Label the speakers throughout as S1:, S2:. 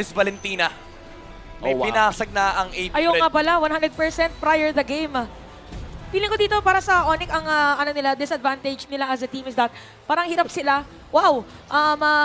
S1: Miss Valentina. May
S2: Oh, wow.
S1: pinasag na ang AP
S3: Ayaw
S1: Red.
S3: nga pala, 100% prior the game. Feeling ko dito para sa Onyx, ang ano nila, disadvantage nila as a team is that parang hirap sila. Wow,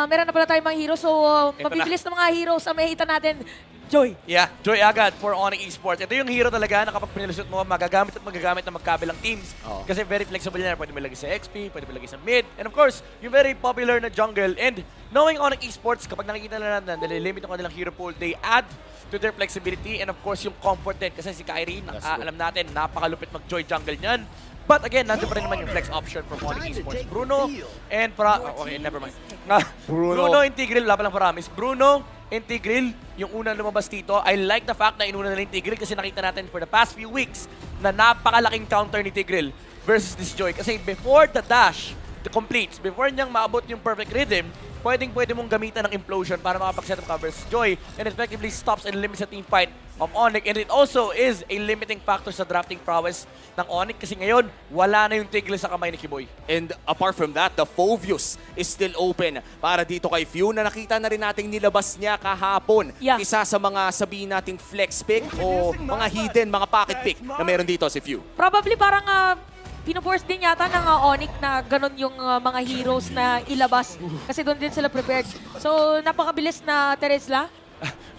S3: meron na pala tayong mga heroes, so
S1: Ito
S3: mabibilis na mga heroes ang makikita natin. Joy.
S1: Yeah, Joy agad for Onyx Esports. Ito yung hero talaga na kapag pinilusot mo, magagamit ng magkabilang teams.
S2: Oo.
S1: Kasi very flexible yan. Pwede mo ilagay sa XP, pwede mo ilagay sa mid. And of course, yung very popular na jungle. And knowing Onyx Esports, kapag nakikita na natin na nililimit ang kanilang hero pool, they add to their flexibility and of course yung comfort din. Kasi si Kyrie, alam natin, napakalupit mag-Joy jungle niyan. But again, nandun pa rin naman yung flex option from Onyx Esports. Bruno and okay, never mind. Bruno and Tigreal, wala palang Paramis. Bruno and Tigreal, yung unang lumabas dito. I like the fact na inuna nila yung Tigreal kasi nakita natin for the past few weeks na napakalaking counter ni Tigreal versus this Joy. Kasi before the dash completes, before niyang maabot yung perfect rhythm, pwede mong gamitan ng implosion para makapag-set up covers Joy and effectively stops and limits the team fight of Onyx. And it also is a limiting factor sa drafting prowess ng Onyx kasi ngayon, wala na yung Tigreal sa kamay ni Kiboy.
S2: And apart from that, the Phoveus is still open para dito kay Few na nakita na rin nating nilabas niya kahapon.
S3: Yeah.
S2: Isa sa mga sabihin nating flex pick o mga hidden, mga pocket pick na meron dito si Few.
S3: Probably parang pino-force din yata ng Onyx na ganun yung mga heroes na ilabas. Kasi doon din sila prepared. So, napakabilis na Teresla.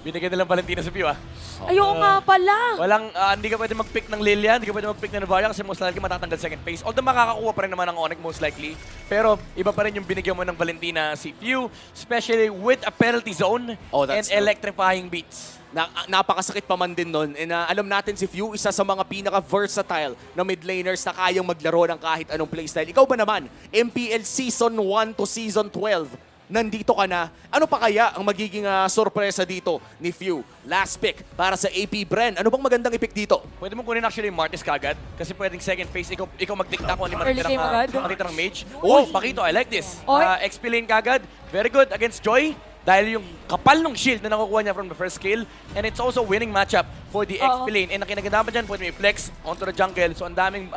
S1: Binigyan nilang Valentina sa view, ah.
S3: Ayoko nga pala.
S1: Walang, hindi ka pwede mag-pick ng Lilia, hindi ka pwede mag-pick ng Navaria kasi most likely matatanggal second phase. Although makakakuha pa rin naman ng Onyx most likely. Pero iba pa rin yung binigyan mo ng Valentina si Few, especially with a penalty zone
S2: Oh,
S1: and
S2: that's true.
S1: electrifying beats.
S2: Napakasakit pa man din nun. And alam natin si Few, isa sa mga pinaka-versatile na mid laners na kayang maglaro ng kahit anong playstyle. Ikaw ba naman, MPL Season 1 to Season 12, nandito ka na. Ano pa kaya ang magiging sorpresa dito ni Few? Last pick para sa AP Bren. Ano bang magandang i-pick dito?
S1: Pwede mo kunin actually yung Martis kagad kasi pwedeng second phase, ikaw magdikta kung ano
S3: Early game agad.
S1: ng mage. Oh, Pakito, I like this.
S3: Oy.
S1: XP lane kagad, very good against Joy. Dahil yung kapal ng shield na nakukuha niya from the first kill. And it's also winning matchup for the XP lane. And ang kinaganda pa dyan, pwede may flex onto the jungle. So ang daming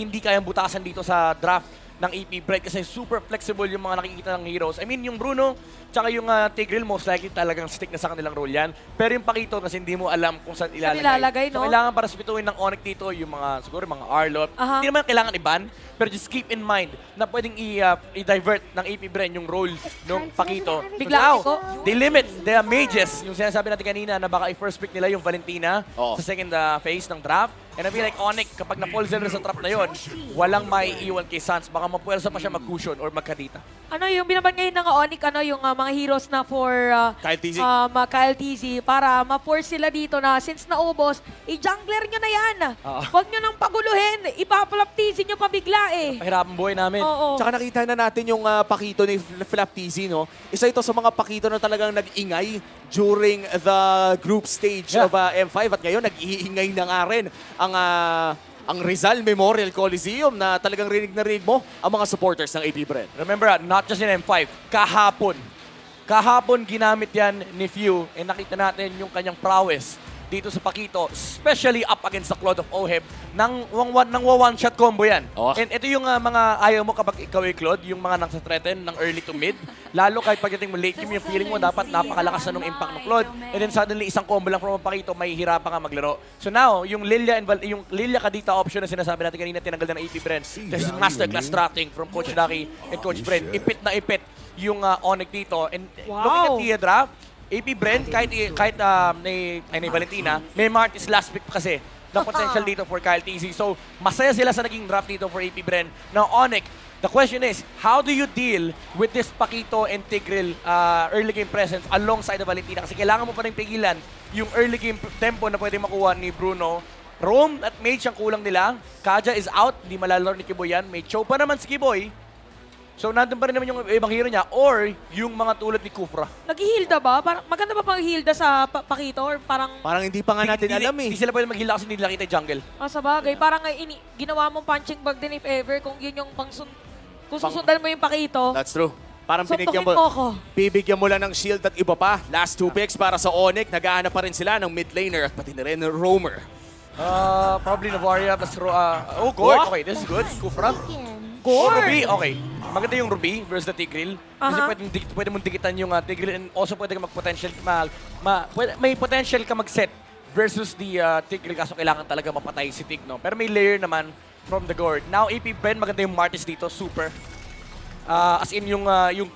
S1: hindi kayang butasan dito sa draft ng AP Bread kasi super flexible yung mga nakikita ng heroes. I mean, yung Bruno, tsaka yung Tigreal, most likely talagang stick na sa kanilang role yan. Pero yung Pakito, kasi hindi mo alam kung saan ilalagay.
S3: no?
S1: So kailangan para spituin ng Onyx dito, yung mga, siguro mga Arlot. Hindi naman kailangan i-ban, pero just keep in mind na pwedeng i-divert ng AP Bren yung role ng Pakito.
S3: Bigla
S1: Now,
S3: ako.
S1: they limit the mages. Yung sinasabi natin kanina na baka i-first pick nila yung Valentina
S2: Oo.
S1: sa second phase ng draft. And I feel like Onyx, kapag na-fall sila sa trap na yon, walang maiiwan kay Sans. Baka mapuwersa pa siya mag-cushion or magkadita.
S3: Ano yung binaban ngayon ng Onyx, yung mga heroes na for
S2: Kyle TZ.
S3: Kyle TZ para ma-force sila dito na since naubos, i-jungler nyo na yan. Huwag nyo nang paguluhin, ipapalap TZ nyo pa bigla eh.
S1: Pahirapan buhay namin.
S3: Oo.
S2: Tsaka nakita na natin yung Pakito ni Flap TZ, no? Isa ito sa mga Pakito na talagang nag-ingay during the group stage of M5 at ngayon nag-iingay na nga rin ang Rizal Memorial Coliseum na talagang rinig na rinig mo ang mga supporters ng AP Bren.
S1: Remember, not just in M5, kahapon. Kahapon ginamit yan ni Few and nakita natin yung kanyang prowess dito sa Pakito, especially up against the Cloud of Oheb, nang one-shot combo yan.
S2: Oh.
S1: And ito yung mga ayaw mo kapag ikaw ay Claude, yung mga nasa threaten ng early to mid, lalo kahit pagdating mo late game, yung feeling mo dapat napakalakas na nung impact ng Claude. And then suddenly, isang combo lang from Pakito, may hirapan ka maglaro. So now, yung Lilia Kadita option na sinasabi natin kanina, tinanggal na ng AP Bren. This is masterclass drafting from Coach Lucky and Coach Bren. Ipit na ipit yung Onyx dito. And looking at the draft, AP Bren, kahit ni Valentina, may Martis last pick kasi na potential dito for Kyle TZ. So, masaya sila sa naging draft dito for AP Bren. Now, Onyx, the question is, how do you deal with this Pakito and Tigreal early game presence alongside the Valentina? Kasi kailangan mo pa rin pigilan yung early game tempo na pwede makuha ni Bruno. Rome at Mage ang kulang nila. Kaja is out, hindi malalaro ni Kiboy yan. May Chow pa naman si Kiboy. So, nandun pa rin naman yung ibang hero niya or yung mga tulad ni Kufra.
S3: Nag-healda ba? Parang, maganda ba pang healda sa Pakito? Or parang,
S2: Parang hindi pa nga natin alam eh.
S1: Hindi sila pwede mag-heal kasi hindi nila kita yung jungle.
S3: sa bagay, parang ginawa mong punching bag din if ever, kung yun yung kung susundan mo yung Pakito.
S2: That's true. Parang
S3: Suntukin mo ako.
S2: bibigyan mo lang ng shield at iba pa. Last two picks para sa Onyx. Naghahanap pa rin sila ng mid laner at pati na rin ng roamer.
S1: Probably Navaria plus Gord. Okay, this is good. Kufra.
S3: Gore!
S1: Okay. maganda yung Ruby versus the Tigreal. Kasi
S3: Aha.
S1: pwede mong dikitan yung Tigreal and also pwede ka mag-potential, may potential ka mag-set versus the Tigreal kaso kailangan talaga mapatay si Tig, no? Pero may layer naman from the Gord. Now, AP Ben, maganda yung Martis dito, super. As in yung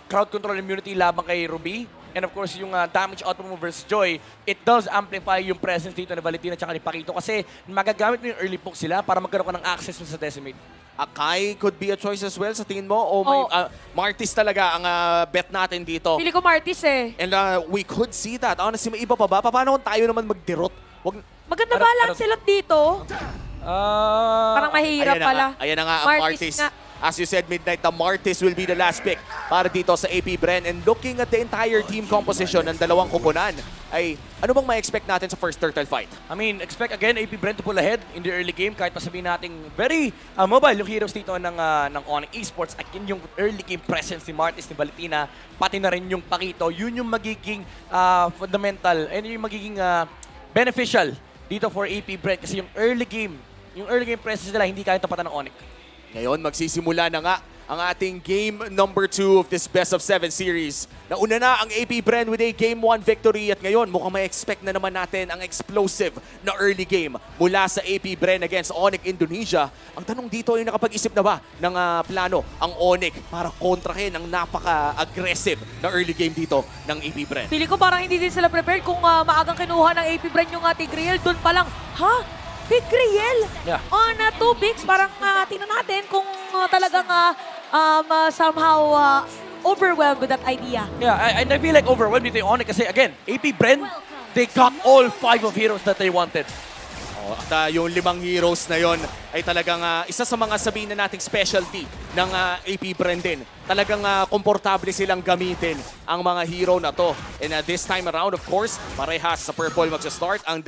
S1: crowd control immunity labang kay Ruby. And of course, yung damage output mo versus Joy, it does amplify yung presence dito ni Valentina at ni Paquito kasi magagamit mo yung early poke sila para magkaroon ka ng access mo sa Decimate.
S2: Akai could be a choice as well sa tingin mo? O may, Martis talaga ang bet natin dito?
S3: Pili ko Martis eh.
S2: And we could see that. Honestly, may iba pa ba? Paano kung tayo naman magdirot? Wag,
S3: Maganda ba lang sila dito? Parang mahirap pala.
S2: Ayan na nga ang Martis.
S3: nga.
S2: As you said, Midnight, the Martis will be the last pick para dito sa AP Bren. And looking at the entire team composition ng dalawang kupunan, ay ano bang ma-expect natin sa first turtle fight?
S1: I mean, expect again AP Brent to pull ahead in the early game kahit pa sabihin natin very mobile yung heroes dito ng Onyx Esports at yun yung early game presence ni Martis, ni Valentina, pati na rin yung Paquito. Yun yung magiging fundamental and yung magiging beneficial dito for AP Brent kasi yung early game presence nila hindi kaya tapatan ng Onyx.
S2: Ngayon, magsisimula na nga ang ating game number 2 of this best of 7 series. Nauna na ang AP Bren with a game 1 victory at ngayon mukhang may expect na naman natin ang explosive na early game mula sa AP Bren against Onyx Indonesia. Ang tanong dito ay nakapag-isip na ba ng plano ang Onyx para kontrahin ang napaka-aggressive na early game dito ng AP Bren?
S3: Pili ko parang hindi din sila prepared kung maagang kinuha ng AP Bren yung Tigreal. Doon pa lang, Tigreal?
S1: Yeah.
S3: On 2 picks, parang tingnan natin kung talagang somehow overwhelmed with that idea.
S1: Yeah, and I feel like overwhelmed dito yung Onyx kasi again, AP Bren, they got all 5 of heroes that they wanted.
S2: At yung 5 heroes na yon ay talagang isa sa mga sabihin na nating specialty ng AP Bren din. Talagang komportable silang gamitin ang mga hero na to. And this time around, of course, parehas sa Purple magsa-start ang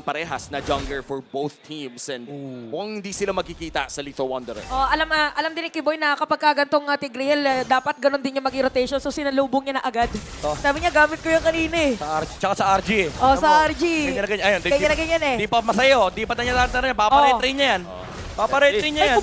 S2: parehas na jungler for both teams. And mukhang hindi sila magkikita sa Lethal Wanderer.
S3: Alam din ni Kiboy na kapag gantong Tigreal, dapat ganun din yung mag-rotation. So sinalubong niya na agad. Sabi niya, gamit ko yung kanina eh.
S1: Tsaka sa RG eh.
S3: Sa RG.
S1: Ganyan na ganyan. Ayun,
S3: Ganyan na ganyan eh.
S1: Di pa masayo, di pa na niya lahat na rin. Paparetry niya yan. Paparetry niya
S3: Ay,
S1: yan.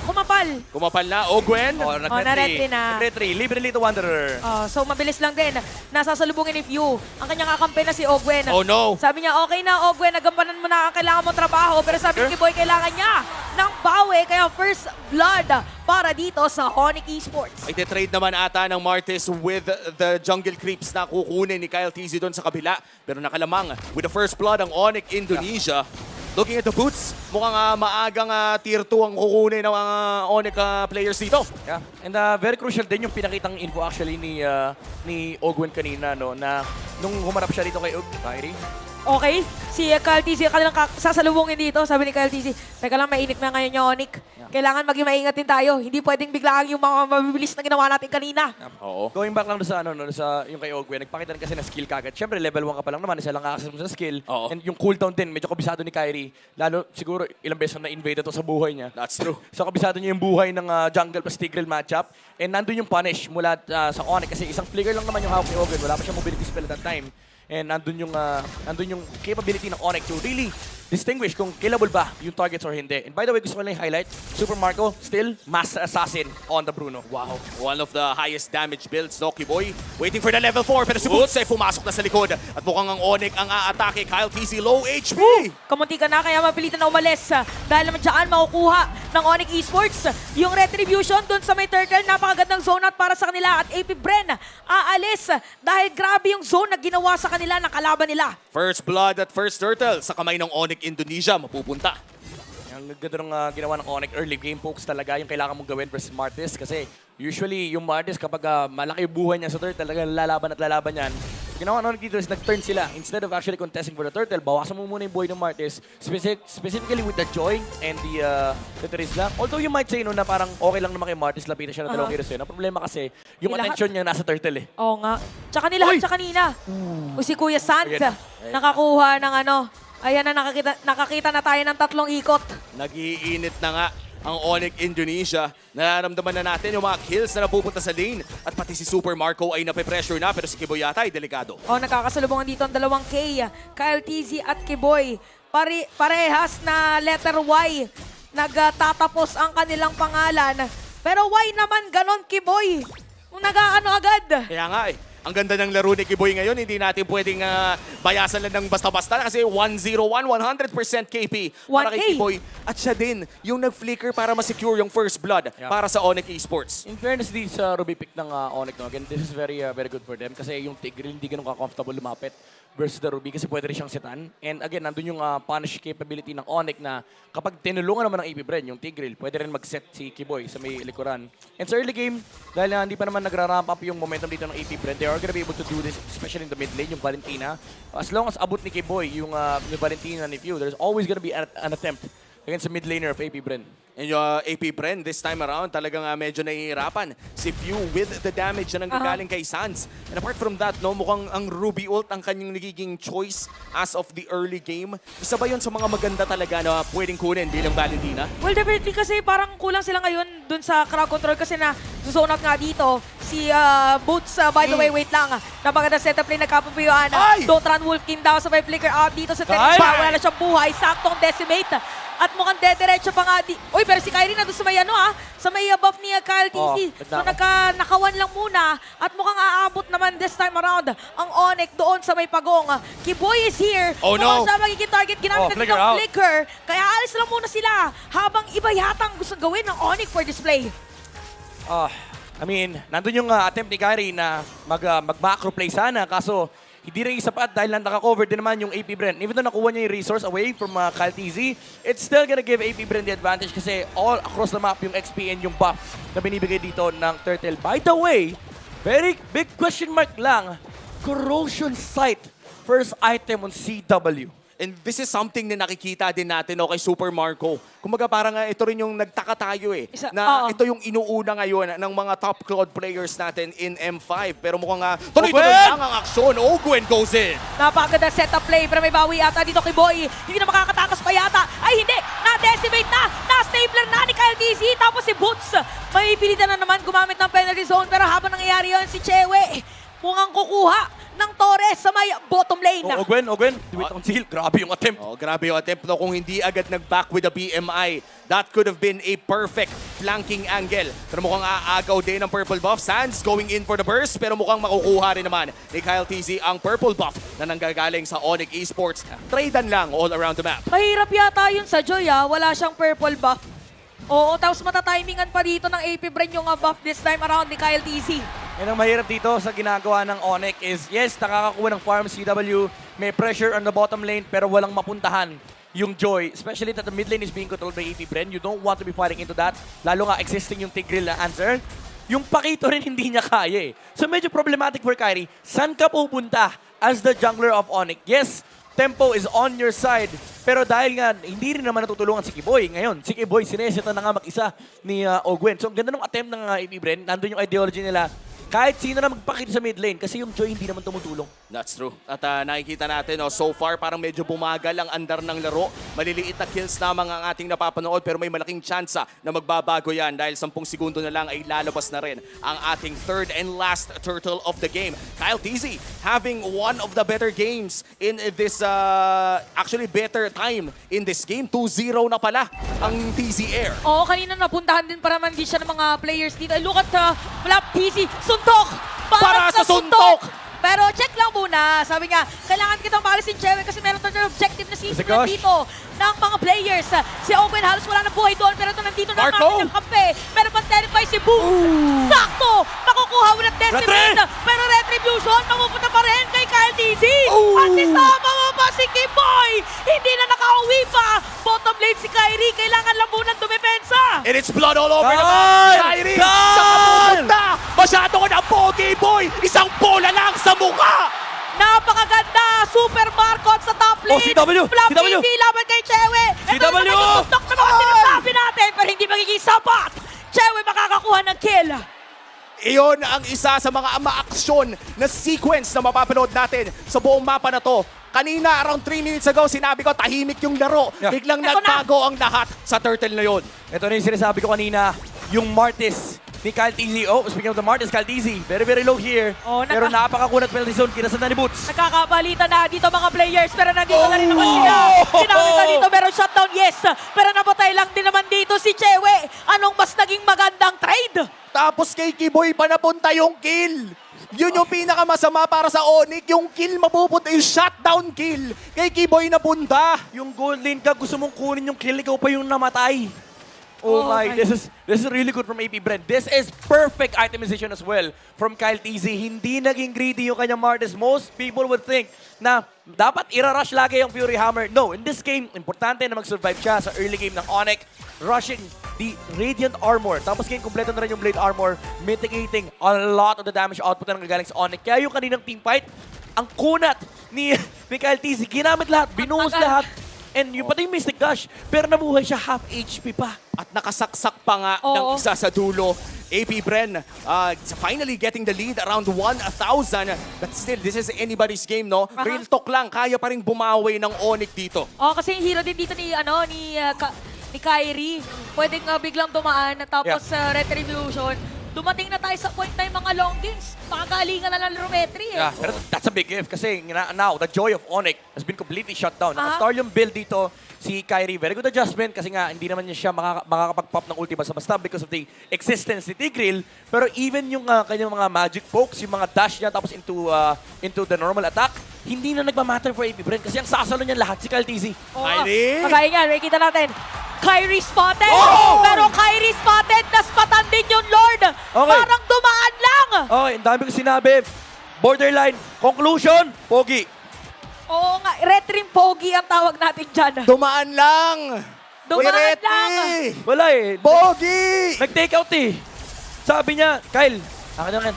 S3: kumapal.
S2: Kumapal na, Ogwen.
S3: na-retry na.
S1: Retry, libre Lethal Wanderer.
S3: So mabilis lang din. Nasasalubungin ni Few. Ang kanyang kakampi na si Ogwen.
S2: Oh no.
S3: Sabi niya, okay na Ogwen, nagampanan mo na ang kailangan mong trabaho. Pero sabi ni Boy, kailangan niya ng bawi. Kaya first blood para dito sa Onyx Esports.
S2: Ite-trade naman ata ng Martis with the jungle creeps na kukunin ni Kyle TZ doon sa kabila. Pero nakalamang with the first blood ang Onyx Indonesia. Looking at the boots, mukhang maagang tier 2 ang kukunin ng mga Onyx players dito.
S1: Yeah. And very crucial din yung pinakitang info actually ni Ogwen kanina, no, na nung humarap siya dito kay Kyrie.
S3: Okay, si Kyle TZ kanilang sasalubungin dito. Sabi ni Kyle TZ, teka lang, mainit na ngayon yung Onyx. Kailangan maging maingat din tayo. Hindi pwedeng biglaan yung mga mabibilis na ginawa natin kanina.
S2: Oo.
S1: Going back lang doon sa sa yung kay Ogwen, nagpakita rin kasi ng skill kagad. Siyempre level 1 ka pa lang naman, isa lang access mo sa skill.
S2: Oo.
S1: And yung cooldown din, medyo kabisado ni Kyrie. Lalo siguro ilang beses na invade ito sa buhay niya.
S2: That's true.
S1: So kabisado niya yung buhay ng jungle plus Tigreal matchup. And nandun yung punish mula sa Onyx kasi isang flicker lang naman yung hawak ni Ogwen. Wala pa siyang mobility spell at that time. And nandun yung capability ng Onyx to really distinguish kung killable ba yung targets or hindi. And by the way, gusto ko lang i-highlight, Super Marco, still Master Assassin on the Bruno.
S2: Wow. One of the highest damage builds, Noki Boy. Waiting for the level 4, pero si Boots ay pumasok na sa likod. At mukhang ang Onyx ang aatake. Kyle TZ low HP.
S3: Kamunti ka na, kaya mapilitan na umalis. Dahil naman dyan, makukuha ng Onyx Esports yung Retribution dun sa may turtle. Napakagandang zone out para sa kanila. At AP Bren aalis dahil grabe yung zone na ginawa sa kanila ng kalaban nila.
S2: First blood at first turtle sa kamay ng Onyx Indonesia mapupunta.
S1: Ang ganda ng ginawa ng Onyx, early game pokes talaga yung kailangan mong gawin versus Martis kasi usually yung Martis kapag malaki yung buhay niya sa turtle, talaga lalaban yan. Ginawa ng Onyx dito is nag-turn sila. Instead of actually contesting for the turtle, bawasan mo muna yung buhay ng Martis, specifically with the Joy and the Terizla. Although you might say no, na parang okay lang naman kay Martis, lapitan siya ng dalawang heroes. Ang problema kasi, yung
S3: Lahat.
S1: attention niya nasa turtle eh.
S3: Oo nga. Tsaka nilahat sa kanina. O si Kuya Sant, nakakuha ng ayan na, nakakita na tayo ng 3 ikot.
S2: Nag-iinit na nga ang Onyx Indonesia. Nararamdaman na natin yung mga kills na napupunta sa lane. At pati si Super Marco ay nape-pressure na, pero si Kiboy yata ay delikado.
S3: Nakakasalubungan dito ang 2 K. Kyle TZ at Kiboy. Parehas na letter Y. Nagtatapos ang kanilang pangalan. Pero why naman ganon, Kiboy? Kung nag-aano agad.
S2: Kaya nga eh. Ang ganda ng laro ni Kiboy ngayon, hindi natin pwedeng bayasan lang ng basta-basta kasi 1-0-1, 100% KP para
S3: 1K.
S2: kay Kiboy. At siya din yung nag-flicker para ma-secure yung first blood para sa Onyx Esports.
S1: In fairness din sa Ruby pick ng Onyx, no? Again, this is very good for them kasi yung Tigreal hindi ganun ka-comfortable lumapit versus the Ruby kasi pwede rin siyang setan. And again, nandun yung punish capability ng Onyx na kapag tinulungan naman ng AP Bren, yung Tigreal, pwede rin mag-set si Kiboy sa may likuran. And sa early game, dahil hindi pa naman nagra-ramp up yung momentum dito ng AP Bren, they are gonna be able to do this, especially in the mid lane, yung Valentina. As long as abot ni Kiboy yung Valentina ni Few, there's always gonna be an attempt against the mid laner of AP Bren.
S2: And yung AP Bren, this time around, talagang medyo nahihirapan. Si Few with the damage na nanggagaling kay Sans. And apart from that, no, mukhang ang Ruby ult ang kanyang nagiging choice as of the early game. Isa ba yun sa mga maganda talaga na pwedeng kunin bilang Valentina?
S3: Well, definitely kasi parang kulang sila ngayon dun sa crowd control kasi na zone out nga dito. Si Boots, by the way, wait lang. Napaganda setup play, nagkapapuyuan.
S2: Ay!
S3: Don't run Wolfkin daw, sabay flicker out dito sa
S1: Ay!
S3: tennis. Wala na siyang buhay, saktong decimate. At mukhang dediretso pa nga Uy, pero si Kyrie na doon sa may sa may buff ni Kyle TC. So nakawan lang muna at mukhang aabot naman this time around ang Onyx doon sa may pagong. Kiboy is here.
S2: Oh, no.
S3: Mukhang siya magiging target, ginamit na
S1: flicker
S3: ng
S1: out.
S3: flicker. Kaya alis lang muna sila habang iba yata ang gusto gawin ng Onyx for display.
S1: I mean, nandun yung attempt ni Kyrie na mag-macro play sana, kaso hindi rin sapat dahil naka-cover din naman yung AP Bren. Even though nakuha niya yung resource away from Kyle TZ, it's still gonna give AP Bren the advantage kasi all across the map yung XP and yung buff na binibigay dito ng Turtle. By the way, very big question mark lang, Corrosion Sight, first item on CW.
S2: And this is something na nakikita din natin kay Super Marco. Kumbaga parang ito rin yung nagtaka tayo ito yung inuuna ngayon ng mga top cloud players natin in M5. Pero mukhang tuloy-tuloy lang ang aksyon. Ogwen goes in.
S3: Napakaganda setup play pero may bawi yata dito kay Boy. Hindi na makakatakas pa yata. Ay hindi! Na-decimate na! Na-stapler na ni Kyle TC. Tapos si Boots. May pilitan na naman gumamit ng penalty zone. Pero habang nangyayari yun, si Chewe mukhang kukuha ng Torres sa may bottom lane.
S1: Ogwen, wait on seal. Grabe yung attempt.
S2: Oh, grabe yung attempt no, kung hindi agad nag-back with the BMI. That could have been a perfect flanking angle. Pero mukhang aagaw din ng purple buff. Sans going in for the burst pero mukhang makukuha rin naman ni Kyle TZ ang purple buff na nanggagaling sa Onyx Esports. Tradean lang all around the map.
S3: Mahirap yata yun sa Joy Wala siyang purple buff. Oo, tapos matatimingan pa dito ng AP Bren yung buff this time around ni Kyle TC.
S1: Yan ang mahirap dito sa ginagawa ng Onyx is, yes, nakakakuha ng farm CW, may pressure on the bottom lane, pero walang mapuntahan yung Joy. Especially that the mid lane is being controlled by AP Bren. You don't want to be fighting into that. Lalo nga existing yung Tigreal na answer. Yung Pakito rin hindi niya kaya So medyo problematic for Kyrie. Saan ka pupunta as the jungler of Onyx? Yes, tempo is on your side. Pero dahil nga, hindi rin naman natutulungan si Kiboy. Ngayon, si Kiboy, sineseta na nga mag-isa ni Ogwen. So ang ganda ng attempt ng AP Bren. Nandun yung ideology nila. Kahit sino na magpakita sa mid lane kasi yung Joy hindi naman tumutulong.
S2: That's true. At nakikita natin, so far parang medyo bumagal ang andar ng laro. Maliliit na kills lamang ang ating napapanood pero may malaking tsansa na magbabago yan dahil 10 segundo na lang ay lalabas na rin ang ating third and last turtle of the game. Kyle TZ having one of the better games in this, actually better time in this game. 2-0 na pala ang TZ Air.
S3: Oo, kanina napuntahan din para man din siya ng mga players dito. Look at Flap TC. Suntok!
S2: Para sa suntok!
S3: Pero check lang muna. Sabi nga, kailangan kitang paalisin, Chewe, kasi meron tayong objective na sinusunod dito ng mga players. Si Owen halos wala na buhay doon, pero ito nandito na ang ating kampe. Meron pang terrify si Boom. Sakto! Makukuha ulit decimate. Pero retribution, mapupunta pa rin kay Kyle TZ. At isama mo pa si Kiboy. Hindi na nakauwi pa. Bottom lane si Kyrie. Kailangan lang muna dumepensa.
S2: And it's blood all over the map. Kyrie, sa kapupunta. Masyado ko na pogi boy. Isang bola lang sa mukha.
S3: Napakaganda! Super Marcot sa top lane!
S1: Oh, CW!
S3: Flap
S1: CW!
S3: TC laban kay Chewe!
S1: CW!
S3: Ito na mga sinasabi natin pero hindi magiging sapat! Chewe makakakuha ng kill!
S2: Iyon ang isa sa mga maaksyon na sequence na mapapanood natin sa buong mapa na to. Kanina, around 3 minutes ago, sinabi ko tahimik yung laro.
S1: Yeah.
S2: Biglang
S3: Eto
S2: nagbago ang lahat sa turtle na yon.
S1: Ito na yung sinasabi ko kanina, yung Martis ni Kyle TZ. Oh, speaking of the Martis, Kyle TZ, very, very low here.
S3: Oh,
S1: Pero napakakunat penalty zone, kinasadan ni Boots.
S3: Nakakapalitan na dito mga players, pero nandito na rin naman sila. Ginamit na dito, meron shutdown, yes. Pero napatay lang din naman dito si Chewe. Anong mas naging magandang trade?
S2: Tapos kay Kiboy pa napunta yung kill. Yun yung pinakamasama para sa Onyx. Yung kill mapupunta, yung shutdown kill. Kay Kiboy napunta.
S1: Yung gold lane ka, gusto mong kunin yung kill, ikaw pa yung namatay.
S3: Oh
S1: Oh, my,
S3: my.
S1: this is really good from AP Brent. This is perfect itemization as well from Kyle TZ. Hindi naging greedy yung kanyang Martis. Most people would think na dapat irarush lagi yung Fury Hammer. No, in this game, importante na mag-survive siya sa early game ng Onyx, rushing the Radiant Armor. Tapos ngayon, kompleto na rin yung Blade Armor, mitigating a lot of the damage output na nanggagaling sa Onyx. Kaya yung kaninang team fight, ang kunat ni Kyle TZ, ginamit lahat, binuhos lahat. And yung pati yung Mystic Dash, pero nabuhay siya half HP pa.
S2: At nakasaksak pa nga
S3: Oo.
S2: ng isa sa dulo. AP Bren finally getting the lead around 1,000. But still, this is anybody's game, no?
S3: Aha.
S2: Real talk lang, kaya pa rin bumawi ng Onyx dito.
S3: Oh, kasi yung hero din dito ni ni Kyrie. Pwedeng biglang dumaan tapos retribution. Dumating na tayo sa point na yung mga long games. Makagalingan na lang Lumetri eh.
S1: Yeah, pero that's a big if kasi now, the joy of Onyx has been completely shut down.
S3: Aha.
S1: Naka-star yung build dito si Kyrie. Very good adjustment kasi nga hindi naman niya siya makakapag-pop ng ulti basta-basta because of the existence ni Tigreal. Pero even yung kanyang mga magic pokes, yung mga dash niya tapos into the normal attack, hindi na nagmamatter for AP Brent kasi ang sasalo niya lahat si Kyle TZ.
S3: Oo.
S2: Kyrie!
S3: Kagaya niyan, may kita natin. Kyrie spotted!
S1: Oh!
S3: Pero Kyrie spotted, naspatan din yung Lord!
S1: Okay.
S3: Parang dumaan lang!
S1: Okay, ang dami ko sinabi. Borderline. Conclusion, pogi.
S3: Oo nga, retrim pogi ang tawag natin dyan.
S2: Dumaan lang!
S3: Dumaan
S2: Kuya
S3: lang!
S2: Reti!
S1: Wala eh.
S2: Bogi!
S1: Nag-take out eh. Sabi niya, Kyle, akin naman.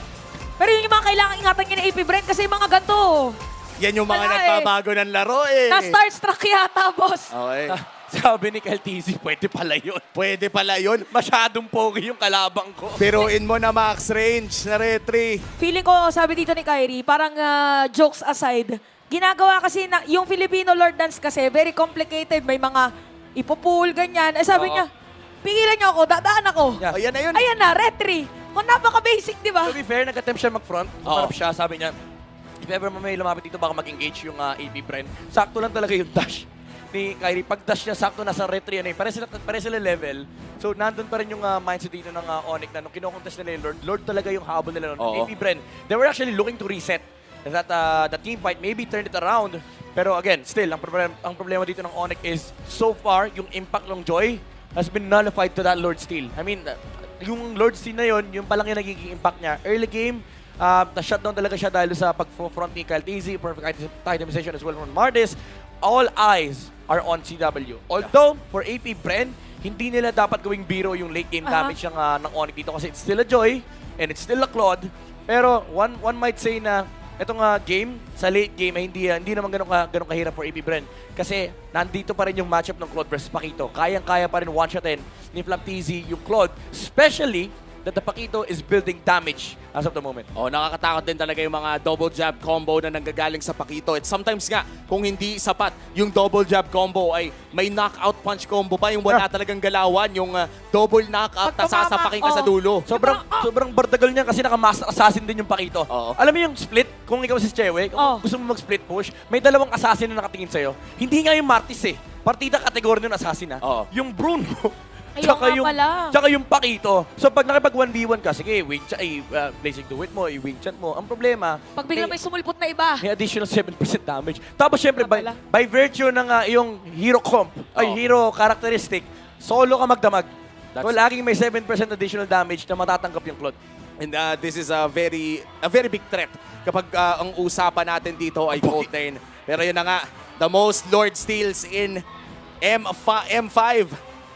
S3: Pero yun yung mga kailangan ingatan niya ni AP Brent kasi yung mga ganito.
S2: Yan yung mga
S3: Wala eh.
S2: nagbabago ng laro eh.
S3: Na-starstruck yata, boss.
S2: Okay.
S1: Sabi ni Kyle TZ, pwede pala yun.
S2: Pwede pala yun.
S1: Masyadong pogi yung kalabang ko.
S2: Biruin mo na max range na retry.
S3: Feeling ko, sabi dito ni Kyrie, parang jokes aside, ginagawa kasi na, yung Filipino Lord Dance kasi, very complicated. May mga ipopool, ganyan. Eh sabi
S1: Oo.
S3: niya, pigilan niyo ako, dadaan ako.
S1: Yeah.
S2: Ayan na yun.
S3: Ayan na, retry. Kung napaka-basic, di ba?
S1: To be fair, nag-attempt siya mag-front.
S2: Oo.
S1: Humarap siya, sabi niya, if ever may lumapit dito, baka mag-engage yung AP Brent. Sakto lang talaga yung dash ni Kyrie. Pag-dash niya, sakto nasa retry yan eh. Pare sila level. So, nandun pa rin yung mindset dito ng Onyx na nung kinokontest nila yung Lord talaga yung habol nila nun.
S2: Oo.
S1: AP Brent, they were actually looking to reset. That the team fight maybe turned it around. Pero again, still, ang problema dito ng Onyx is, so far, yung impact ng Joy has been nullified to that Lord Steal. I mean, yung Lord Steal na yun, yung palang yung nagiging impact niya. Early game, na-shutdown talaga siya dahil sa pag-front ni Kyle TZ, perfect itemization as well from Martis. All eyes are on CW. Although, for AP Bren, hindi nila dapat gawing biro yung late game damage ng Onyx dito kasi it's still a Joy and it's still a Claude. Pero one might say na itong game, sa late game, hindi naman ganun kahirap for AP Bren. Kasi nandito pa rin yung matchup ng Claude versus Pakito. Kayang-kaya pa rin one-shotin ni Flap TZ yung Claude. Especially that the Pakito is building damage as of the moment.
S2: Oh, nakakatakot din talaga yung mga double jab combo na nanggagaling sa Pakito. At sometimes nga, kung hindi sapat yung double jab combo ay may knockout punch combo pa, yung wala talagang galawan, yung double knockout
S3: Pag
S2: na
S3: tumama,
S2: sasapakin ka sa dulo.
S1: Sobrang bardagal niya kasi naka-master assassin din yung Pakito.
S2: Oo.
S1: Alam mo yung split, kung ikaw si Chewe, kung gusto mo mag-split push, may dalawang assassin na nakatingin sa'yo. Hindi nga yung Martis eh. Partida kategory ng assassin
S2: Oo.
S1: Yung Bruno.
S3: Ayun nga pala.
S1: Tsaka yung Pakito. So pag nakipag 1v1 ka, sige, blazing the wit mo, i-wing chant mo. Ang problema,
S3: Pag biglang may sumulpot na iba.
S1: may additional 7% damage. Tapos syempre,
S3: Nga pala.
S1: by virtue ng yung hero comp, ay hero characteristic, solo ka magdamag. So laging may 7% additional damage na matatanggap yung Claude.
S2: And this is a very big threat kapag ang usapan natin dito ay gold lane. Pero yun na nga, the most Lord steals in M5.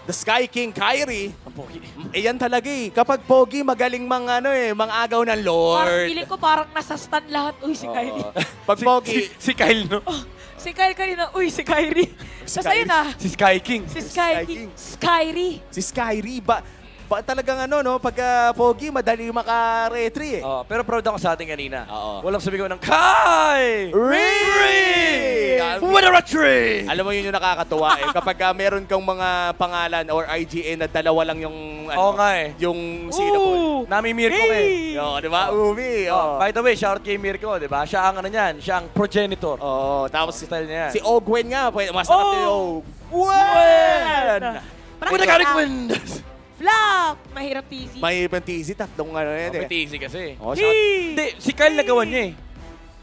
S2: The Sky King Kyrie.
S1: Ang pogi.
S2: Yan talaga eh. Kapag pogi, magaling mang-agaw ng
S3: Parang
S2: Lord.
S3: feeling ko parang nasa-stun lahat. Uy, si Kyrie.
S2: Pag pogi,
S1: Si Kyle, no?
S3: Si Kyle kanina, uy, si Kyrie. Tapos ayun na,
S1: Si Sky King.
S3: si Sky King. Skyrie.
S2: si Skyrie ba talagang pag pogi, madali maka-retry eh.
S1: Pero proud ako sa atin kanina.
S2: Oo.
S1: Walang sabi ko ng Kai!
S2: Ree!
S1: With a retreat!
S2: Alam mo yun yung nakakatuwa eh. Kapag meron kang mga pangalan or IGN na dalawa lang yung
S1: Oo nga eh.
S2: yung syllable.
S1: Nami-Mirko eh.
S2: Yo, di ba? Umi.
S1: Oh, by the way, shout out kay Mirko, di ba? Siya ang ano niyan, siya ang progenitor.
S2: Oh, tapos
S1: Style niya yan.
S2: si Ogwen nga, pwede masarap
S3: Oh!
S2: yung Ogwen.
S3: Parang
S1: With a Garlic Wind!
S3: Flop! Mahirap TC.
S2: May pantizi, tatlong ano yan eh.
S1: Easy kasi.
S2: Oh, shout.
S1: Hindi, si Kyle nagawa niya eh.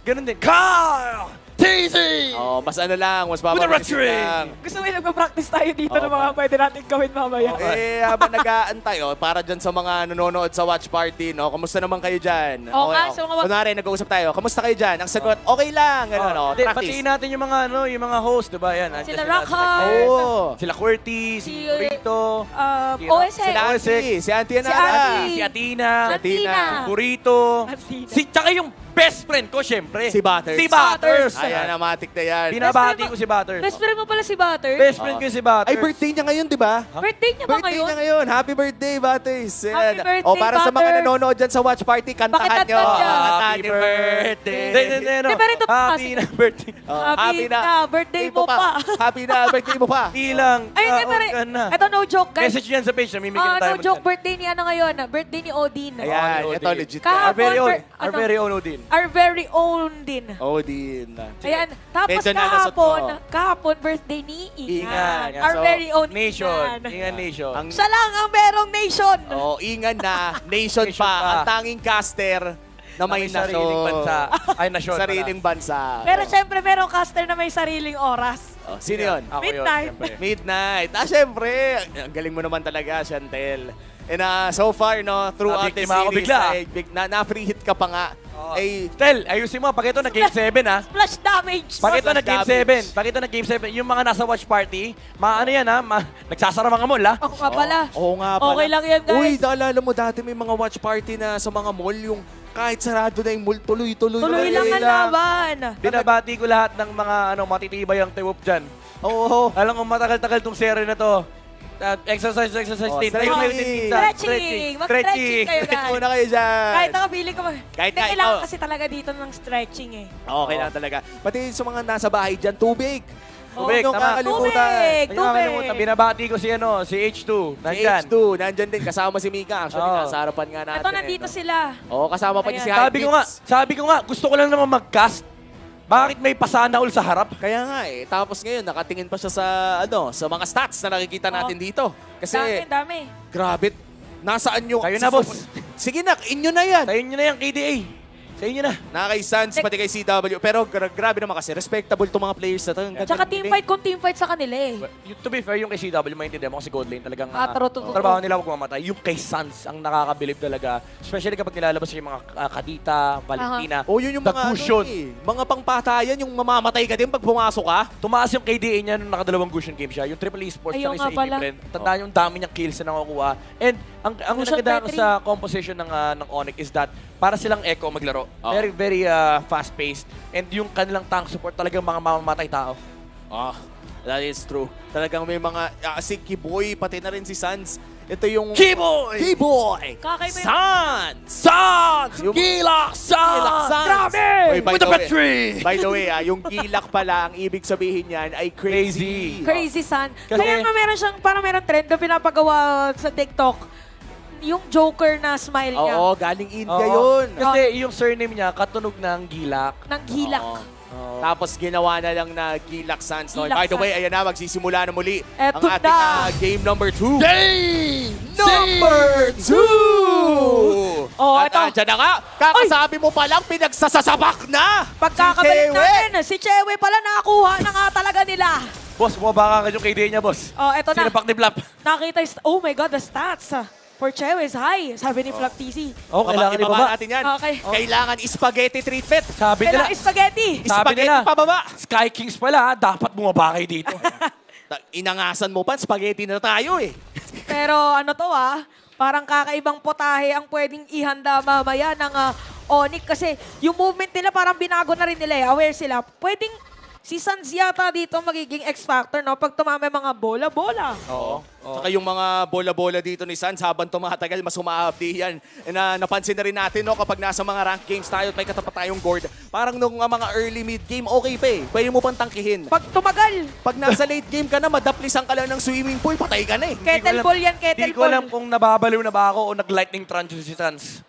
S1: Ganun din. Kyle! Teasy!
S2: Oh, mas ano lang, mas
S1: With a
S2: papabilis
S1: retreat!
S2: lang.
S3: Gusto mo yung nagpa-practice tayo dito
S2: Oo,
S3: ng mga pwede natin gawin mamaya.
S2: Eh, habang nag-aantay, para dyan sa mga nanonood sa watch party, no? Kamusta naman kayo dyan?
S3: Oo nga, sa mga-
S2: Kunwari, nag-uusap tayo. Kamusta kayo dyan? Ang sagot, okay lang. Ganun, no?
S1: Hindi,
S2: Practice.
S1: patiin natin yung mga ano, yung mga host, di ba? Yan.
S3: Sila
S1: andyan
S3: Rockhard.
S2: Oo.
S1: Sila QWERTY, si
S3: Si-
S1: Burrito, si
S3: OSX.
S2: Sila
S1: OSX.
S2: Auntie, si Auntie
S3: Si
S2: Anara.
S3: Auntie.
S1: si Atina,
S3: Atina.
S1: Burrito,
S3: Atina.
S1: tsaka yung best friend ko, syempre.
S2: Si Butters.
S1: Si Butters.
S2: Ayan, amatik na yan.
S1: Binabati
S3: Best friend
S1: ko si Butters.
S3: Best friend mo pala si Butter?
S1: Best friend ko si Butters.
S2: Ay, birthday niya ngayon, di ba?
S3: Birthday niya ba
S2: Birthday
S3: ngayon?
S2: niya ngayon. Happy birthday, Batis.
S3: Happy birthday,
S2: O, para sa mga
S3: Butters.
S2: nanonood dyan sa watch party, kantahan
S3: Pakitanta
S2: nyo.
S3: niya.
S2: Happy birthday.
S1: Hindi,
S3: pero ito pa
S1: Happy
S3: kasi.
S1: na birthday.
S3: Happy na birthday mo pa.
S2: Happy na birthday mo pa.
S1: Hindi lang.
S3: Ay, hindi,
S1: taon
S3: pero
S1: ka na.
S3: ito no joke, guys.
S1: Message yan sa page, namimigyan na tayo.
S3: No joke, birthday ni ano ngayon? Birthday ni Odin.
S2: Ayan,
S1: Oh,
S2: ito
S1: Odin.
S2: legit.
S3: Kahapon,
S1: Our very own. Our
S3: ano?
S1: very own Odin.
S3: Our very own din.
S2: Odin.
S3: Ayan, tapos
S2: Medyo nalasot
S3: kahapon birthday ni
S1: Ingan.
S3: Ingan. Our
S1: So,
S3: very own
S1: Nation.
S3: Ingan.
S1: Ingan Nation.
S2: Ang
S3: Siya lang ang merong nation.
S2: Ingan na, nation
S1: Nation
S2: pa.
S1: pa.
S2: Ang tanging caster na may
S1: sariling bansa. Ay, nasyon.
S2: Sariling bansa.
S3: Pero syempre, merong caster na may sariling oras.
S2: Oh, sino yun?
S1: Ako yun,
S3: Midnight.
S1: syempre.
S2: Midnight. Syempre. Ang galing mo naman talaga, Chantel. And so far, no, throughout the
S1: Nabiktima ako
S2: series,
S1: bigla.
S2: ay, na-free hit ka pa nga. Ay,
S1: Tel, ayusin mo. Pag ito na Game 7, ha?
S3: Splash damage.
S1: Pag ito na Game
S2: damage.
S1: 7, pag ito na Game 7, yung mga nasa watch party, ano yan, ha? Nagsasara mga mall, ha?
S3: Ako nga pala.
S2: Oo nga pala.
S3: Okay lang yan, guys.
S2: Uy, naalala mo dati may mga watch party na sa mga mall, yung kahit sarado na yung mall, tuloy-tuloy.
S3: Tuloy lang ang laban.
S1: Binabati ko lahat ng mga matitibay ang tiwop dyan.
S2: Oo.
S1: Alam ko matagal-tagal tong series na to. Exercise,
S2: Oh,
S1: tayo
S2: stretching.
S1: tayo din minsan.
S3: Stretching. Mag-stretching kayo, guys.
S2: Muna kayo dyan.
S3: Kahit nakapili ko.
S2: Kahit
S3: Hindi,
S2: na
S3: kailangan
S2: ikaw.
S3: kasi talaga dito ng stretching eh.
S2: Okay lang talaga. Pati sa mga nasa bahay dyan, tubig.
S1: Tubig,
S2: Huwag niyong
S1: tama.
S2: kakalimutan.
S3: Tubig.
S1: Hindi ko nakalimutan, binabati ko si si H2.
S2: Si
S1: Nandyan.
S2: H2, nandyan din. Kasama si Mika. Actually,
S1: Oo.
S2: nasa harapan nga natin.
S3: Ito, nandito
S2: no?
S3: sila.
S2: Oo, kasama pa niya si
S3: Ayan.
S2: Hypebeats.
S1: Sabi ko nga, gusto ko lang naman mag-cast. Bakit may pasana all sa harap?
S2: Kaya nga eh. Tapos ngayon, nakatingin pa siya sa, sa mga stats na nakikita natin dito. Kasi,
S3: Dami.
S2: grabe, nasaan yung...
S1: Kayo na, boss.
S2: Sige na, inyo na yan.
S1: Sa inyo na yan, KDA. Sa inyo na.
S2: Na kay Sans, pati kay CW. Pero grabe naman kasi, respectable itong mga players na to. Ang ganda
S3: Tsaka
S2: ng
S3: team
S2: galing.
S3: fight kung team fight sa kanila eh.
S1: To be fair, yung kay CW, maintindihan mo kasi gold lane talagang
S3: Totoo.
S1: trabaho nila huwag mamatay. Yung kay Sans, ang nakakabilib talaga. Especially kapag nilalabas yung mga Kadita, Valentina,
S2: Oh, yun yung
S1: the
S2: mga,
S1: cushion.
S2: mga pangpatayan, yung mamamatay ka din pag pumasok ka.
S1: Tumaas yung KDA niya nung nakadalawang cushion game siya. Yung Triple Esports
S3: Ayaw
S1: tsaka
S3: nga
S1: sa
S3: pala.
S1: Friend. Tandaan yung dami niyang kills na nakukuha. And ang
S3: Cushion
S1: naganda
S3: per
S1: sa composition ng Onyx is that para silang Echo maglaro.
S2: Oh.
S1: Very, very fast-paced. And yung kanilang tank support talagang mga mamamatay tao.
S2: That is true. Talagang may mga, si Kiboy, pati na rin si Sans. Ito yung...
S1: Kiboy!
S2: Kiboy!
S3: Kakaiba yung-
S2: Sans!
S1: Sans!
S2: Yung-
S1: Gilak! Sans!
S2: Sans!
S1: Grabe!
S2: Uy, by
S1: With
S2: the
S1: the
S2: way-
S1: battery!
S2: By the way, yung gilak pala, ang ibig sabihin niyan ay crazy.
S3: Crazy Sun.
S1: Kasi-
S3: Kaya nga meron siyang, parang meron trend na pinapagawa sa TikTok. Yung Joker na smile niya.
S2: Oo, galing India
S1: Oo.
S2: yun.
S1: Kasi yung surname niya, katunog ng Gilak.
S3: Ng gilak.
S2: Oo. Tapos ginawa na lang na Gilak Sans. No?
S3: Gilak
S2: By the way,
S3: Sans.
S2: ayan na, magsisimula na muli ang
S3: Eto
S2: ating
S3: na.
S2: game number 2.
S1: Game
S2: Number 2!
S3: Oh,
S2: At
S3: ito.
S2: andyan na nga, kakasabi mo palang pinagsasasabak na!
S3: Pagkakabalik
S2: Si Chewe.
S3: natin, si Chewe pala nakakuha na nga talaga nila.
S1: Boss, bumaba ka yung KDA niya, boss.
S3: Oh, eto na.
S1: Sinapak ni Blap.
S3: Nakita yung, oh my God, the stats. For Chewe is high, sabi ni Flap TC.
S1: Oh, kailangan
S2: ibaba
S1: ibaba.
S2: natin yan.
S3: Okay.
S2: Kailangan spaghetti treatment.
S1: Sabi nila,
S3: Kailangan spaghetti.
S1: sabi
S2: Spaghetti
S1: nila,
S2: pababa.
S1: Sky Kings pala, ha? Dapat bumaba kayo dito.
S2: Inangasan mo pa, spaghetti na tayo eh.
S3: Pero ano to parang kakaibang potahe ang pwedeng ihanda mamaya ng Onyx kasi yung movement nila parang binago na rin nila eh. Aware sila. Pwedeng si Sans yata dito magiging X-Factor, no? Pag tumama yung mga bola-bola.
S1: Oo.
S2: Saka yung mga bola-bola dito ni Sans, habang tumatagal, mas humahapdi yan. Napansin na rin natin, no, kapag nasa mga ranked games tayo at may katapat tayong gourd, parang nung mga early mid-game, okay pa eh. Pwede mo pang tangkihin.
S3: Pag tumagal,
S2: Pag nasa late game ka na, madaplisan ka lang ng swimming pool, patay ka na eh.
S3: kettle ball yan, kettle
S1: Hindi ko
S3: ball.
S1: alam kung nababaliw na ba ako o nag-lightning truncheon si Sans.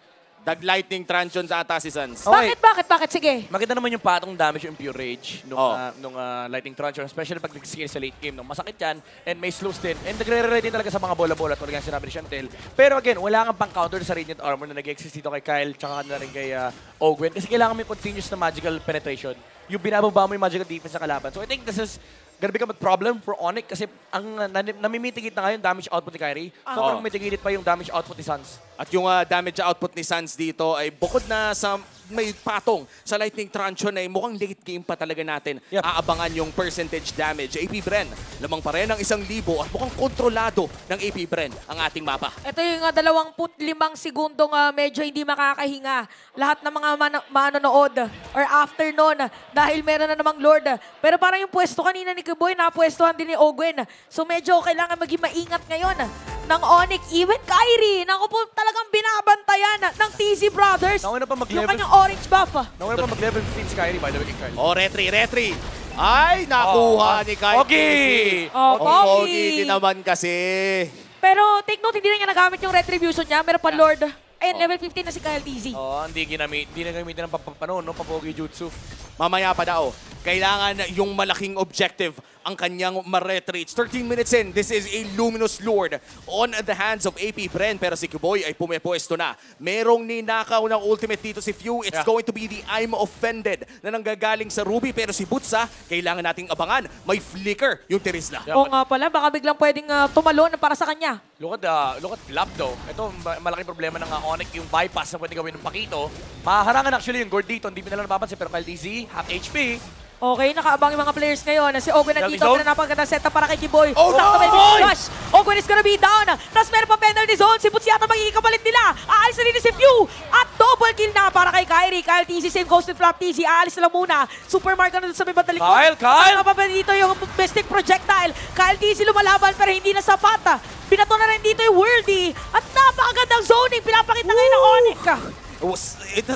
S2: Dag-lightning truncheon sa ata si Sans.
S1: Okay.
S3: Bakit? Sige.
S1: Maganda naman yung patong damage yung Pure Rage nung,
S2: Oh.
S1: nung Lightning Truncheon, especially pag nag-skill sa late game. No? Masakit yan, and may slows din. And nagre-relate din talaga sa mga bola-bola, tulad nga sinabi ni Chantel. Pero again, wala kang pang-counter sa Radiant Armor na nag-exist dito kay Kyle, tsaka na rin kay Ogwen. Kasi kailangan mo yung continuous na magical penetration. Yung binababa mo yung magical defense sa kalaban. So I think this is gonna become a problem for Onyx kasi ang namimitigit na ngayon damage output ni Kyrie. So parang mitigilit pa yung damage output ni Sans.
S2: At yung damage output ni Sans dito ay bukod na sa may patong sa Lightning Truncheon ay mukhang late game pa talaga natin.
S1: Yep.
S2: Aabangan yung percentage damage. AP Bren, lamang pa rin ang 1,000 at mukhang kontrolado ng AP Bren ang ating mapa.
S3: Ito yung 25 segundong medyo hindi makakahinga. Lahat ng mga manonood or after nun dahil meron na namang Lord. Pero parang yung pwesto kanina ni Kiboy, napwestuhan din ni Ogwen. So medyo kailangan maging maingat ngayon ng Onyx. Even Kyrie, naku po talagang binabantayan ng TZ Brothers.
S1: Nauna pa mag-level.
S3: Yung kanyang orange buff.
S1: Nauna pa mag-level 15 si Kyrie, by the way, kay Kyle.
S2: Oh, retry. Ay, nakuha ni Kyrie.
S1: Okay!
S3: Oh,
S2: Pogi din naman kasi.
S3: Pero take note, hindi na niya nagamit yung retribution niya. Meron pa Lord. Ayun, level 15 na si Kyle TZ.
S1: Hindi na gamitin ng papogi jutsu.
S2: Mamaya pa daw, kailangan yung malaking objective ang kanyang ma-reach. 13 minutes in, this is a Luminous Lord on the hands of AP Bren. Pero si Kiboy ay pumepwesto na. Merong ninakaw ng ultimate dito si Few. It's going to be the I'm Offended na nanggagaling sa Ruby. Pero si Butsa, kailangan nating abangan. May flicker yung Terizla.
S1: Yeah.
S3: Oo nga pala, baka biglang pwedeng tumalon para sa kanya.
S1: Look at Flap though. Ito, malaking problema ng Onyx, yung bypass na pwede gawin ng Pakito. Mahaharangan actually yung Gord dito, hindi mo nila napapansin, pero Kyle DZ, half HP.
S3: Okay, nakaabang yung mga players ngayon. Si Ogwen na
S1: Selfie
S3: dito,
S1: zone?
S3: na napagandang setup para kay Kiboy.
S2: Oh,
S3: Sakto
S2: no!
S3: may flash. Ogwen is gonna be down. Tapos meron pa penalty zone. Si Boots yata magiging kapalit nila. Aalis na rin si Few. At double kill na para kay Kyrie. Kyle TZ, same goes to Flap TZ. Aalis na lang muna. Supermarket na dun sa may bandalik.
S1: Kyle!
S3: Ang pa dito yung Mystic Projectile. Kyle TZ lumalaban pero hindi na sapat. Binato na rin dito yung Worldy. At napakagandang zoning. Pinapakita ngayon ng Onyx.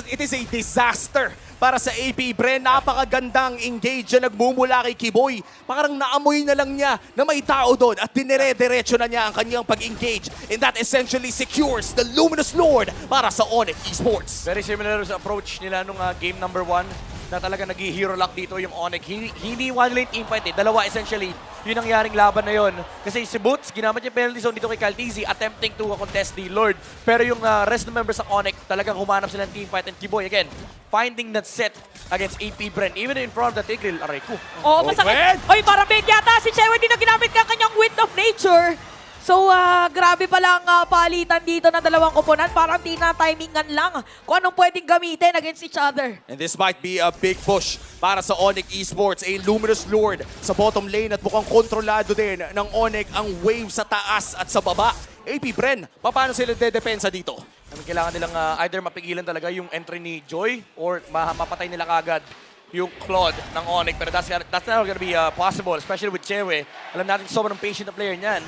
S2: It is a disaster para sa AP Bren. Napakagandang engage na nagmumula kay Kiboy. Parang naamoy na lang niya na may tao doon at dinire-diretso na niya ang kanyang pag-engage. And that essentially secures the Luminous Lord para sa Onyx Esports.
S1: Very similar sa approach nila nung game number 1 na talaga nag-hero lock dito yung Onyx. Hindi one lane teamfight eh. Dalawa essentially. Yun ang yaring laban na yun. Kasi si Boots, ginamit yung penalty zone dito kay Kyle TZ, attempting to contest the Lord. Pero yung rest ng members ng Onyx, talagang humanap sila ng teamfight. And Kiboy, again, finding that set against AP Bren. Even in front of the Tigreal, aray ko.
S3: Oo, masakit. Oy, parang big yata si Chewe din na ginamit ka kanyang Wind of Nature. So, grabe palang palitan dito ng dalawang koponan. Parang tina-timingan lang kung anong pwedeng gamitin against each other.
S2: And this might be a big push para sa Onyx Esports. A Luminous Lord sa bottom lane at mukhang kontrolado din ng Onyx ang wave sa taas at sa baba. AP Bren, paano sila dedepensa dito?
S1: Kailangan nilang either mapigilan talaga yung entry ni Joy or mapatay nila kagad yung Claude ng Onyx. Pero that's not gonna be possible, especially with Chewe. Alam natin sobrang patient na player niyan.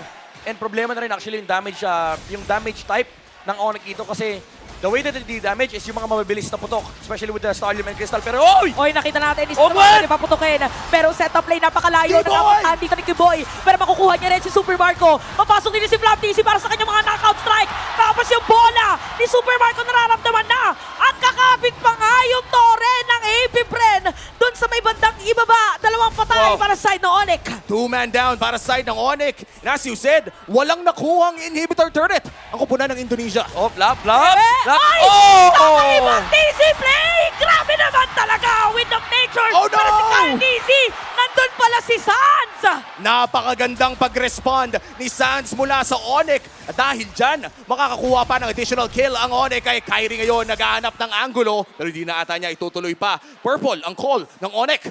S1: And problema na rin actually yung damage type ng Onyx dito kasi the way that they damage is yung mga mabilis na putok, especially with the Starlium and Crystal. Pero oy!
S3: Oy, nakita natin, is
S1: Ogwen!
S3: naman natin paputukin. Pero setup play, napakalayo na napuntahan dito ni Kiboy. Pero makukuha niya rin si Super Marco. Mapasok din si Flap TZ para sa kanyang mga knockout strike. Tapos yung bola ni Super Marco nararamdaman na. At kakapit pa nga yung tore ng AP Bren doon sa may bandang ibaba. Dalawang patay
S2: Wow.
S3: para sa side ng Onyx.
S2: 2-man down para sa side ng Onyx. And as you said, walang nakuhang inhibitor turret ang kupunan ng Indonesia.
S1: Oh, Flap!
S3: Ay!
S1: Oh!
S3: Nakaibang TZ play! Grabe naman talaga! Wind of Nature!
S2: Oh, no!
S3: Pero si Kyle TZ, nandun pala si Sans!
S2: Napakagandang pag-respond ni Sans mula sa Onyx. At dahil dyan, makakakuha pa ng additional kill ang Onyx kay Kyrie ngayon naghahanap ng angulo. Pero hindi na ata niya itutuloy pa. Purple ang call ng Onyx.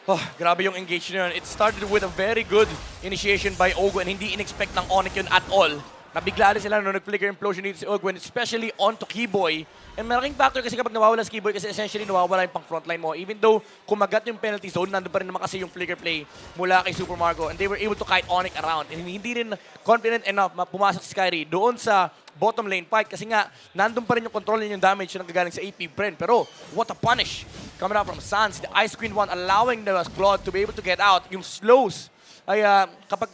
S1: Oh, grabe yung engage na yun. It started with a very good initiation by Ogo and hindi in-expect ng Onyx yun at all. nabigla rin sila nung nag-flicker implosion dito si Ogwen, especially onto Keyboy. And malaking factor kasi kapag nawawala si Keyboy kasi essentially nawawala yung pang frontline mo. Even though kumagat yung penalty zone, nandun pa rin naman kasi yung flicker play mula kay Super Marco. And they were able to kite Onyx around. And hindi rin confident enough pumasok si Kyrie doon sa bottom lane fight kasi nga nandun pa rin yung control yung damage na nagagaling sa AP Bren. Pero what a punish coming out from Sans. The Ice Queen 1 allowing the Claude to be able to get out. Yung slows ay kapag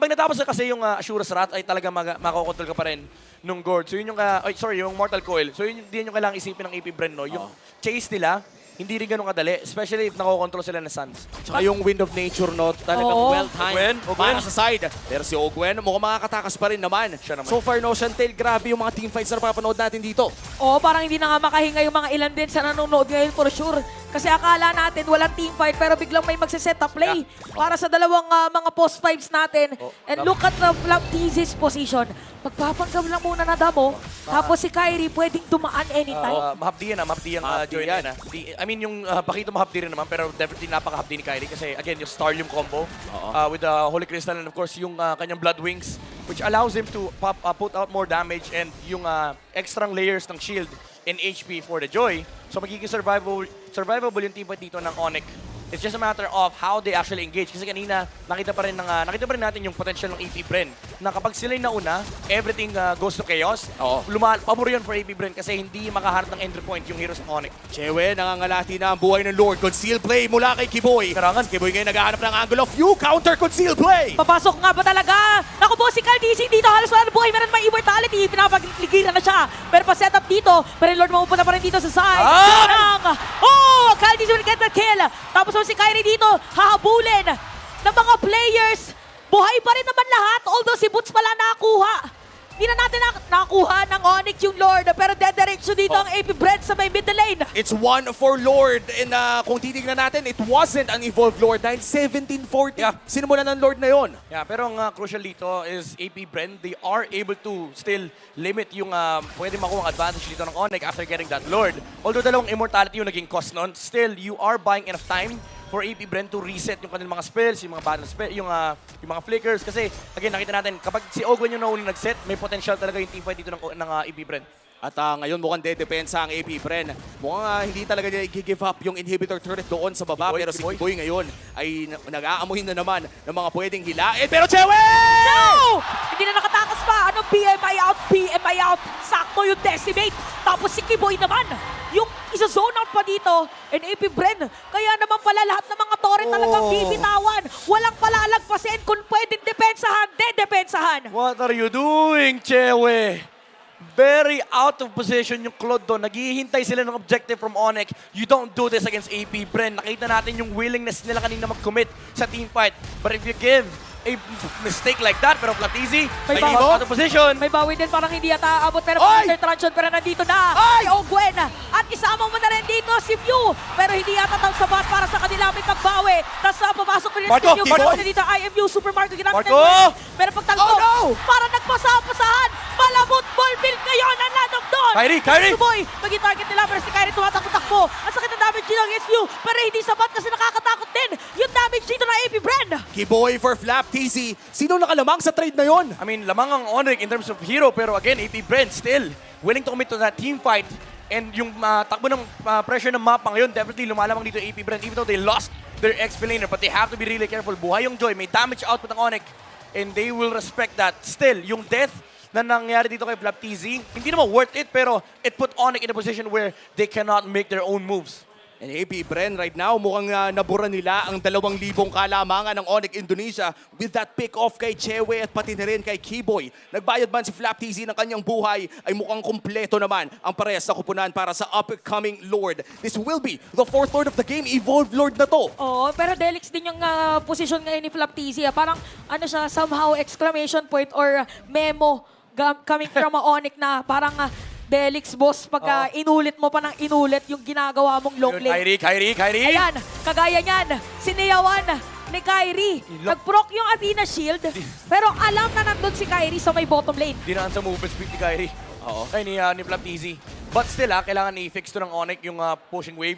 S1: natapos na kasi yung Asura's Wrath ay talaga makokontrol ka pa rin nung Gord. So yun yung Mortal Coil. So yun yung kailangang isipin ng AP Bren, no? Yung chase nila, hindi rin ganun kadali, especially if nakokontrol sila ng Suns.
S2: Tsaka yung Wind of Nature, no? Talagang
S3: Oo.
S2: well-timed para sa side. Pero si Ogwen, mukhang makakatakas pa rin naman.
S1: Siya naman.
S2: So far, no, Shantel, grabe yung mga teamfights na napapanood natin dito.
S3: Oo, parang hindi na nga makahinga yung mga ilan din sa nanonood ngayon for sure. Kasi akala natin walang teamfight pero biglang may magsiset up play para sa dalawang mga post fives natin. And look at the Flaptiz's position. Magpapanggam lang muna na damo. Tapos si Kyrie pwedeng dumaan anytime.
S1: Mahapdi yan,
S2: Mahapdi
S1: join
S2: yan.
S1: yan. I mean, yung Pakito mahapdi rin naman, pero definitely napakahapdi ni Kyrie kasi, again, yung Starlium combo with the Holy Crystal and of course, yung kanyang Blood Wings, which allows him to put out more damage and yung extra layers ng shield and HP for the Joy. So magiging survivable yung team fight dito ng Onyx. It's just a matter of how they actually engage. Kasi kanina, nakita pa rin natin yung potential ng AP Bren. Na kapag sila yung nauna, everything goes to chaos. Pabor yun for AP Bren kasi hindi makaharap ng entry point yung heroes ng Onyx.
S2: Chewe, nangangalati na ang buhay ng Lord. Conceal play mula kay Kiboy.
S1: Karangan.
S2: Kiboy ngayon naghahanap ng angle of view. Counter conceal play.
S3: Papasok nga ba talaga? Naku po, si Caldisi dito halos wala na buhay. Meron may immortality. Pinapagligilan na siya. Pero pa-set up dito. Pero yung Lord mapupunta pa rin dito sa side. Caldisi will get the kill. Tapos si Kyrie dito, hahabulin ng mga players. Buhay pa rin naman lahat, although si Boots pala nakakuha. Hindi na natin nakakuha ng Onyx yung Lord, pero dediretso dito ang AP Bren sa may middle lane.
S2: It's one for Lord. And kung titignan natin, it wasn't an evolved Lord dahil 1740. Sinimulan ng Lord na yon.
S1: Yeah, pero ang crucial dito is AP Bren, they are able to still limit yung pwede makuha ang advantage dito ng Onyx after getting that Lord. Although dalawang immortality yung naging cost nun, still you are buying enough time for AP Bren to reset yung kanilang mga spells, yung mga battle spells, yung mga flickers. Kasi, again, nakita natin, kapag si Ogwen yung naunang nag-set, may potential talaga yung teamfight dito ng AP Bren.
S2: At ngayon mukhang dedepensa ang AP Bren. Mukhang hindi talaga nila i-give up yung inhibitor turret doon sa baba.
S1: Kiboy,
S2: Pero si
S1: Kiboy.
S2: Kiboy ngayon ay nag-aamuhin na naman ng mga pwedeng hilain. Pero Chewe!
S3: No! Hindi na nakatakas pa. Anong PMI out? PMI out. Sakto yung decimate. Tapos si Kiboy naman, yung isa-zone out pa dito. And AP Bren, kaya naman pala lahat ng mga torre talagang bibitawan. Walang palalagpasin kung pwedeng depensahan, depensahan.
S1: What are you doing, Chewe? Very out of position yung Claude doon. Naghihintay sila ng objective from Onyx. You don't do this against AP Bren. Nakita natin yung willingness nila kanina mag-commit sa teamfight. But if you give a mistake like that, pero Flatizi,
S3: May
S1: out of position.
S3: May bawi din, parang hindi yata aabot. Pero
S2: Oy!
S3: Transition, pero nandito na. Si Ogwen. At isama mo na rin dito si Few. Pero hindi yata tang sabat para sa kanila may pagbawi. Tapos papasok pa rin
S1: Marco,
S3: si Few.
S1: Kiboy!
S3: Pero dito IMU, Super Marco ginamit
S1: Marco!
S3: ng Gwen. Pero pagtalko,
S2: Oh, no!
S3: para nagpasapasahan. Malabot ball build ngayon ang lanok doon.
S1: Kyrie!
S3: Kiboy, maging target nila. Pero si Kyrie tumatakbo-takbo. Ang sakit na damage dito against Few. Pero hindi sabat kasi nakakatakot din yung damage dito na AP Bren.
S2: Kiboy for Flaptizi. Sino nakalamang sa trade na yon?
S1: I mean, lamang ang Onyx in terms of hero, pero again, AP Bren still willing to commit to that team fight. And yung takbo ng pressure ng mapa ngayon, definitely lumalamang dito AP Bren, even though they lost their XP laner. But they have to be really careful. Buhay yung Joy, may damage output ng Onyx. And they will respect that. Still, yung death na nangyari dito kay Flaptizi, hindi naman worth it, pero it put Onyx in a position where they cannot make their own moves.
S2: And AP Bren right now, mukhang nabura nila ang 2,000 kalamangan ng Onyx Indonesia with that pick-off kay Chewe at pati na rin kay Kiboy. Nagbayad man si Flaptizi ng kanyang buhay ay mukhang kumpleto naman ang parehas na kupunan para sa upcoming Lord. This will be the 4th Lord of the game, Evolved Lord na to.
S3: Oo, pero Delix din yung position ngayon ni Flaptizi. Parang ano siya, somehow exclamation point or memo coming from Onyx na parang Delix, boss, pagka inulit mo pa ng inulit yung ginagawa mong long lane.
S1: Kyrie!
S3: Ayan, kagaya niyan, siniyawan ni Kyrie. Nag-proc yung Athena Shield, pero alam na nandun si Kyrie sa may bottom lane.
S1: Dinaan sa movement speed ni Kyrie. Ay, ni Flaptizi. But still, kailangan i-fix to ng Onyx yung pushing wave.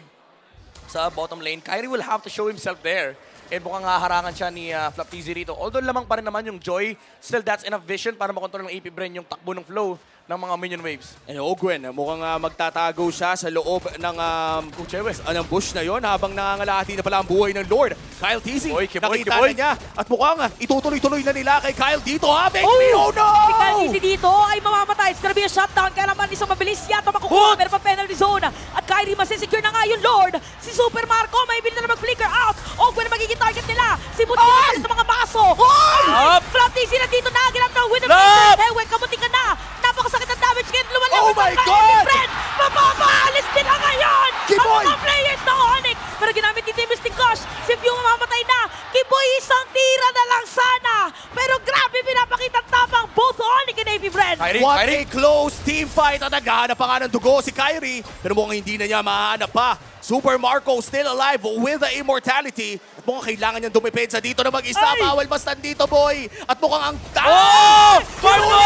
S1: sa bottom lane, Kyrie will have to show himself there. And mukhang haharangan siya ni Flaptizi rito. Although lamang pa rin naman yung Joy, still that's enough vision para makontrol ng AP Bren yung takbo ng flow ng mga minion waves.
S2: And Ogwen, mukhang magtatago siya sa loob ng ng bush na yon habang nangangalahati na pala ang buhay ng Lord. Kyle Teasing,
S1: Kiboy, Kiboy,
S2: nakita
S1: Kiboy.
S2: na niya at mukhang itutuloy-tuloy na nila kay Kyle dito ha. Make
S3: Oh!
S2: me, oh no!
S3: Si Kyle Easy dito ay mamamatay. It's gonna be a shutdown. Kaya naman isang mabilis yata makukuha. Meron pa penalty zone. At Kyrie masisecure na nga yung Lord. Si Super Marco may bilhin na mag-flicker out. Ogwen na magiging target nila. Si Buti na sa mga baso.
S1: Up!
S3: Flaptizi na dito na. Ginagawa with the
S1: Up!
S3: flicker. Ewen, kamuti ka na. Napakasakit ang damage. Kaya lumalabas
S2: Oh my
S3: ang
S2: God!
S3: Friend. Mapapaalis din na ngayon.
S2: Kiboy!
S3: Ang mga players ng Onyx. Pero ginamit dito yung Mystic Gush. Si Pew mamamatay na. Kiboy isang tira na lang sana. Pero grabe pinapakita ang tapang both Onyx and AP Bren.
S1: Kyrie,
S2: What
S1: Kyrie.
S2: a close team fight at naghahanap pa nga ng dugo si Kyrie. Pero mukhang hindi na niya mahanap pa. Super Marco still alive with the immortality. At mukhang kailangan niyang dumipensa dito na mag-isa.
S3: Ay!
S2: Bawal basta dito, boy. At mukhang ang...
S1: Oh! Marco!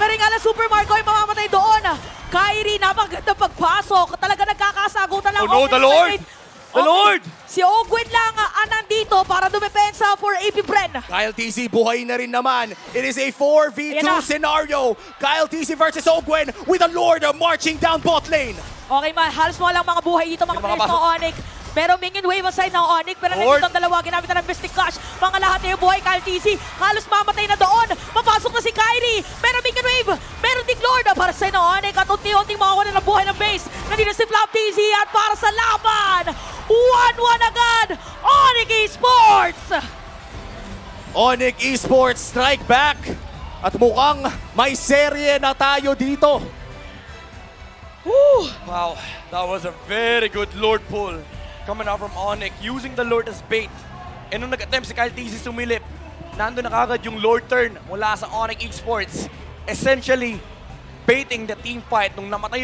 S3: Pero nga lang Super Marco ay mamamatay doon. Kyrie, napaganda pagpasok. Talaga nagkakasagutan lang.
S1: Oh no,
S3: offense
S1: the Lord!
S3: side.
S1: The
S3: Okay.
S1: Lord!
S3: Si Ogwen lang ang nandito para dumepensa for AP Bren.
S2: Kyle TC, buhay na rin naman. It is a 4v2
S3: Ayan na.
S2: scenario. Kyle TC versus Ogwen with the Lord marching down bot lane.
S3: Okay, halos mo lang mga buhay dito, mga
S1: Yung mga
S3: players ng
S1: pasok.
S3: Onyx. Pero minion wave aside ng Onyx, pero
S1: Lord.
S3: nandito ang dalawa, ginamit na ng Mystic Gush. Mga lahat na yung buhay, Kyle TC, halos mamatay na doon. Mapasok na si Kyrie, pero minion wave, meron ding Lord para sa ng Onyx at unti-unting makakuha ng buhay ng base. Nandito si Flap TC at para sa laban, 1-1 agad, Onyx Esports!
S2: Onyx Esports strike back. At mukhang may serye na tayo dito.
S1: Wow, that was a very good Lord pull coming out from Onyx, using the Lord as bait. And nung nag-attempt si Kyle TC sumilip, nandun na kagad yung Lord turn mula sa Onyx Esports. Essentially, baiting the team fight nung namatay